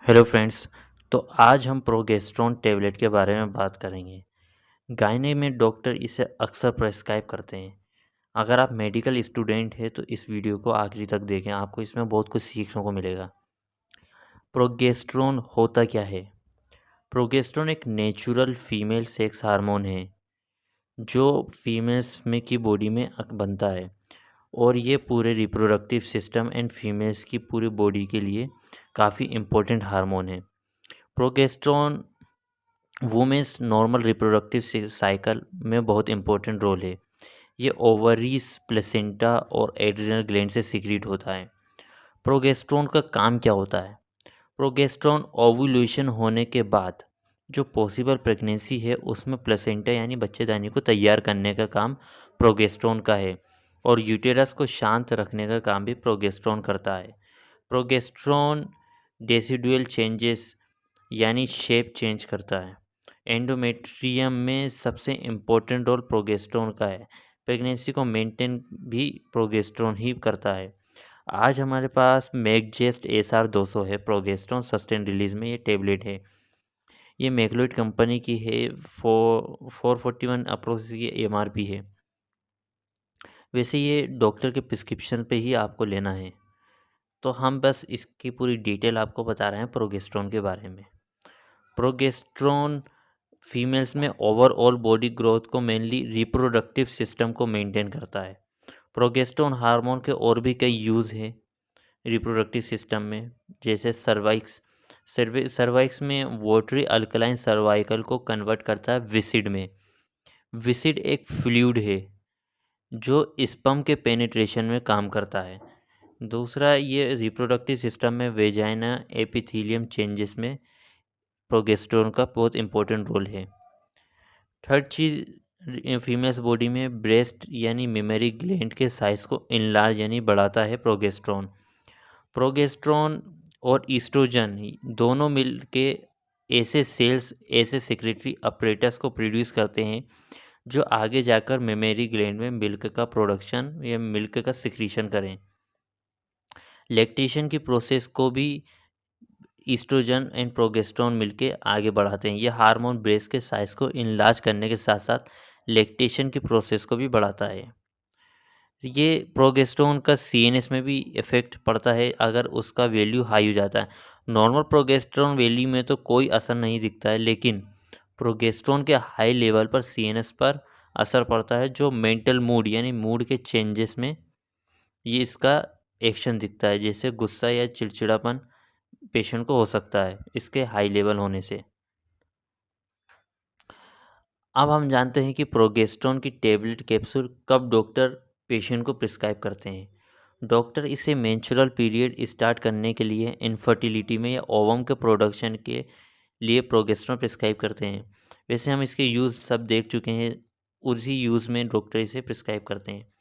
Hello friends. तो आज हम प्रोजेस्टेरोन टैबलेट के बारे में बात करेंगे। गायने में डॉक्टर इसे अक्सर प्रेस्क्राइब करते हैं। अगर आप मेडिकल स्टूडेंट हैं तो इस वीडियो को आखिरी तक देखें, आपको इसमें बहुत कुछ सीखने को मिलेगा। प्रोजेस्टेरोन होता क्या है? प्रोजेस्टेरोन एक नेचुरल फीमेल सेक्स हार्मोन है जो फीमेल्स में की बॉडी में बनता है, और ये पूरे रिप्रोडक्टिव सिस्टम एंड फीमेल्स की पूरी बॉडी के लिए काफ़ी इम्पोर्टेंट हार्मोन है। Progesterone women's normal reproductive cycle में बहुत इंपॉर्टेंट रोल है। ये ओवरीज, प्लेसेंटा और एड्रिनल ग्लैंड से सीक्रेट होता है। प्रोजेस्टेरोन का काम क्या होता है? प्रोजेस्टेरोन ओव्यूलेशन होने के बाद जो पॉसिबल प्रेगनेंसी है उसमें प्लेसेंटा यानी बच्चेदानी को तैयार करने का काम प्रोजेस्टेरोन का है, और यूटेरस को शांत रखने का काम भी प्रोजेस्टेरोन करता है। प्रोजेस्टेरोन डेसिडुअल चेंजेस यानी शेप चेंज करता है। एंडोमेट्रियम में सबसे इम्पोर्टेंट रोल प्रोजेस्टेरोन का है। प्रेगनेंसी को मेंटेन भी प्रोजेस्टेरोन ही करता है। आज हमारे पास मैगजेस्ट एसआर 200 है। प्रोजेस्टेरोन सस्टेन रिलीज में ये टेबलेट है। ये मैक्लोइड कंपनी की है। 441 अप्रोक्स की एमआरपी है। वैसे ये डॉक्टर के प्रिस्क्रिप्शन पे ही आपको लेना है। तो हम बस इसकी पूरी डिटेल आपको बता रहे हैं प्रोजेस्टेरोन के बारे में। प्रोजेस्टेरोन फीमेल्स में ओवरऑल बॉडी ग्रोथ को, मेनली रिप्रोडक्टिव सिस्टम को मेंटेन करता है। प्रोजेस्टेरोन हार्मोन के और भी कई यूज़ हैं रिप्रोडक्टिव सिस्टम में, जैसे सर्वाइक्स में वाटरी अल्कलाइन सर्वाइकल को कन्वर्ट करता है विसिड में। विसिड एक फ्लूइड है जो स्पर्म के पेनिट्रेशन में काम करता है। दूसरा, ये रिप्रोडक्टिव सिस्टम में वेजाइना एपिथेलियम चेंजेस में प्रोजेस्टेरोन का बहुत इंपॉर्टेंट रोल है। थर्ड चीज़, फीमेल्स बॉडी में ब्रेस्ट यानी मेमरी ग्लैंड के साइज़ को इनलार्ज यानी बढ़ाता है प्रोजेस्टेरोन। प्रोजेस्टेरोन और ईस्ट्रोजन दोनों मिल के ऐसे सेल्स, ऐसे सेक्रेटरी अपरेटस को प्रोड्यूस करते हैं जो आगे जाकर मेमरी ग्लैंड में मिल्क का प्रोडक्शन या मिल्क का सिक्रीशन करें। लैक्टेशन की प्रोसेस को भी ईस्ट्रोजन एंड प्रोजेस्टेरोन मिलके आगे बढ़ाते हैं। ये हार्मोन ब्रेस्ट के साइज़ को इनलार्ज करने के साथ-साथ लैक्टेशन की प्रोसेस को भी बढ़ाता है। ये प्रोजेस्टेरोन का सीएनएस में भी इफ़ेक्ट पड़ता है अगर उसका वैल्यू हाई हो जाता है। नॉर्मल प्रोजेस्टेरोन वैल्यू में तो कोई असर नहीं दिखता है, लेकिन प्रोजेस्टेरोन के हाई लेवल पर सीएनएस पर असर पड़ता है, जो मेंटल मूड यानी मूड के चेंजेस में ये इसका एक्शन दिखता है, जैसे गुस्सा या चिड़चिड़ापन पेशेंट को हो सकता है इसके हाई लेवल होने से। अब हम जानते हैं कि प्रोजेस्टेरोन की टेबलेट कैप्सूल कब डॉक्टर पेशेंट को प्रिस्क्राइब करते हैं। डॉक्टर इसे मेंस्ट्रुअल पीरियड स्टार्ट करने के लिए, इनफर्टिलिटी में या ओवम के प्रोडक्शन के लिए प्रोजेस्टेरोन प्रिस्क्राइब करते हैं। वैसे हम इसके यूज़ सब देख चुके हैं, उसी यूज़ में डॉक्टर इसे प्रिस्क्राइब करते हैं।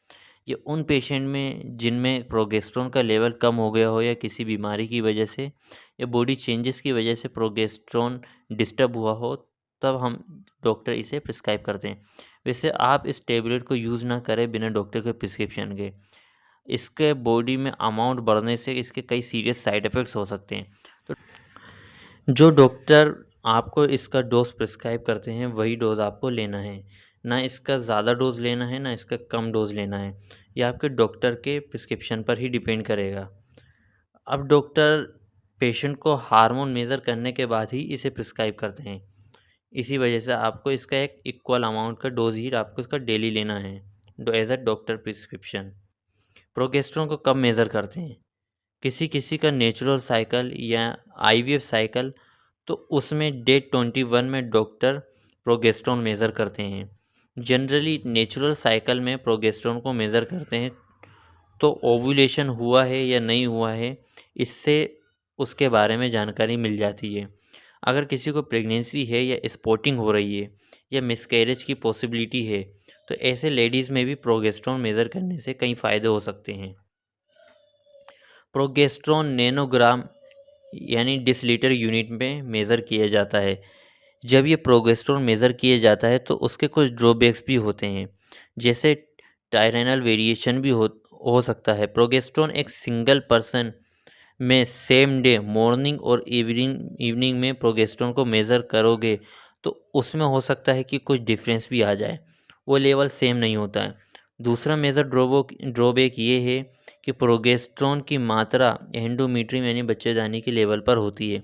ये उन पेशेंट में जिनमें प्रोजेस्टेरोन का लेवल कम हो गया हो, या किसी बीमारी की वजह से या बॉडी चेंजेस की वजह से प्रोजेस्टेरोन डिस्टर्ब हुआ हो, तब हम डॉक्टर इसे प्रिस्क्राइब करते हैं। वैसे आप इस टेबलेट को यूज़ ना करें बिना डॉक्टर के प्रिस्क्रिप्शन के। इसके बॉडी में अमाउंट बढ़ने से इसके कई सीरियस साइड इफ़ेक्ट्स हो सकते हैं। तो जो डॉक्टर आपको इसका डोज़ प्रिस्क्राइब करते हैं वही डोज़ आपको लेना है। ना इसका ज़्यादा डोज़ लेना है, ना इसका कम डोज़ लेना है। ये आपके डॉक्टर के प्रिस्क्रिप्शन पर ही डिपेंड करेगा। अब डॉक्टर पेशेंट को हार्मोन मेज़र करने के बाद ही इसे प्रिस्क्राइब करते हैं। इसी वजह से आपको इसका एक इक्वल अमाउंट का डोज़ ही आपको इसका डेली लेना है, as a doctor prescription. Progesterone को कब मेज़र करते हैं? किसी-किसी का नेचुरल साइकिल या आईवीएफ साइकिल, तो उसमें डे 21 में डॉक्टर प्रोजेस्टेरोन मेज़र करते हैं। जनरली नेचुरल साइकिल में प्रोजेस्टेरोन को मेज़र करते हैं, तो ओव्यूलेशन हुआ है या नहीं हुआ है, इससे उसके बारे में जानकारी मिल जाती है। अगर किसी को प्रेगनेंसी है या स्पॉटिंग हो रही है या मिसकैरेज की पॉसिबिलिटी है, तो ऐसे लेडीज़ में भी प्रोजेस्टेरोन मेज़र करने से कई फ़ायदे हो सकते हैं। प्रोजेस्टेरोन नैनोग्राम यानी डिसिलीटर यूनिट में मेज़र किया जाता है। जब ये प्रोजेस्टेरोन मेज़र किया जाता है तो उसके कुछ ड्रॉबैक्स भी होते हैं, जैसे टायरेनल वेरिएशन भी हो सकता है। प्रोजेस्टेरोन एक सिंगल पर्सन में सेम डे मॉर्निंग और इवनिंग में प्रोजेस्टेरोन को मेज़र करोगे तो उसमें हो सकता है कि कुछ डिफरेंस भी आ जाए, वो लेवल सेम नहीं होता है। दूसरा मेजर ड्रॉबैक ये है कि प्रोजेस्टेरोन की मात्रा एंडोमेट्रियम यानी बच्चेदानी के लेवल पर होती है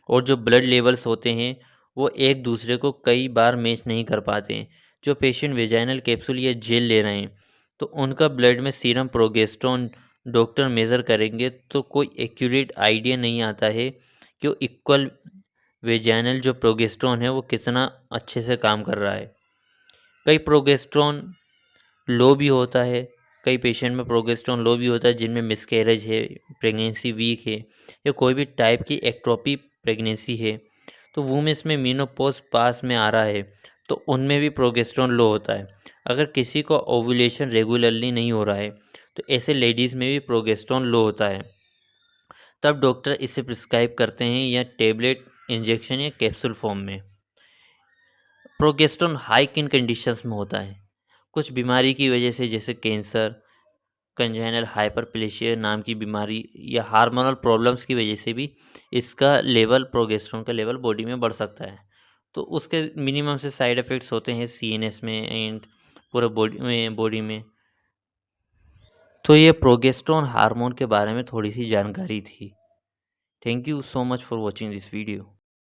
और जो ब्लड लेवल्स होते हैं वो एक दूसरे को कई बार मैच नहीं कर पाते हैं। जो पेशेंट वेजाइनल कैप्सूल या जेल ले रहे हैं तो उनका ब्लड में सीरम प्रोजेस्टेरोन डॉक्टर मेज़र करेंगे तो कोई एक्यूरेट आइडिया नहीं आता है कि वो इक्वल वेजाइनल जो प्रोजेस्टेरोन है वो कितना अच्छे से काम कर रहा है। कई प्रोजेस्टेरोन लो भी होता है, कई पेशेंट में प्रोजेस्टेरोन लो भी होता है जिनमें मिसकैरेज है, प्रेगनेंसी वीक है या कोई भी टाइप की एक्टोपी प्रेगनेंसी है। तो वुमेन्स में मेनोपॉज पास में आ रहा है तो उनमें भी प्रोजेस्टेरोन लो होता है। अगर किसी को ओव्यूलेशन रेगुलरली नहीं हो रहा है तो ऐसे लेडीज़ में भी प्रोजेस्टेरोन लो होता है। तब डॉक्टर इसे प्रिस्क्राइब करते हैं या टेबलेट, इंजेक्शन या कैप्सूल फॉर्म में। प्रोजेस्टेरोन हाई किन कंडीशंस में होता है? कुछ बीमारी की वजह से जैसे कैंसर, कंजेनिटल हाइपरप्लेशिया नाम की बीमारी या हार्मोनल प्रॉब्लम्स की वजह से भी इसका लेवल प्रोजेस्टेरोन का लेवल बॉडी में बढ़ सकता है। तो उसके मिनिमम से साइड इफ़ेक्ट्स होते हैं सीएनएस में एंड पूरे बॉडी में। तो ये प्रोजेस्टेरोन हार्मोन के बारे में थोड़ी-सी जानकारी थी। Thank you so much for watching this video.